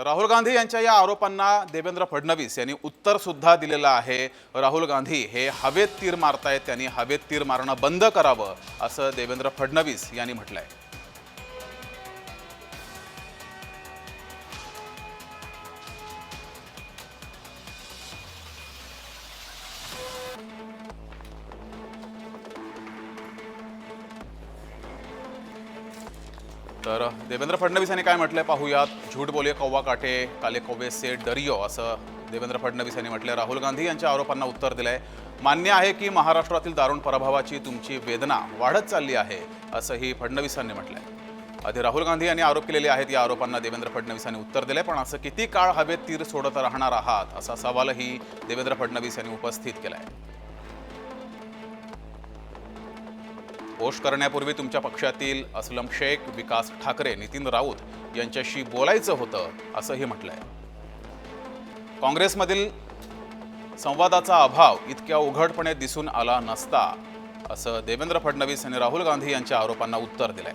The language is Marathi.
तर राहुल गांधी यांच्या या आरोपांना देवेंद्र फडणवीस यांनी उत्तर सुद्धा दिलेलं आहे। राहुल गांधी हे हवेत तीर मारतायत, त्यांनी हवेत तीर मारणं बंद करावं असं देवेंद्र फडणवीस यांनी म्हटलंय। तर देवेंद्र फडणवीस यांनी काय म्हटलंय पाहूयात। झूठ बोले कौवा काटे, काले कौवे से डरियो असं देवेंद्र फडणवीस यांनी म्हटलंय। राहुल गांधी यांच्या आरोपांना उत्तर दिलंय। मान्य आहे की महाराष्ट्रातील दारुण पराभवाची तुमची वेदना वाढत चालली आहे असंही फडणवीसांनी म्हटलंय। आधी राहुल गांधी यांनी आरोप केलेले आहेत, या आरोपांना देवेंद्र फडणवीसांनी उत्तर दिलंय। पण असं किती काळ हवेत तीर सोडत राहणार आहात असा सवालही देवेंद्र फडणवीस यांनी उपस्थित केलाय। पोस्ट करण्यापूर्वी तुमच्या पक्षातील असलम शेख, विकास ठाकरे, नितीन राऊत यांच्याशी बोलायचं होतं असंही म्हटलंय। काँग्रेसमधील संवादाचा अभाव इतक्या उघडपणे दिसून आला नसता असं देवेंद्र फडणवीस यांनी राहुल गांधी यांच्या आरोपांना उत्तर दिलंय।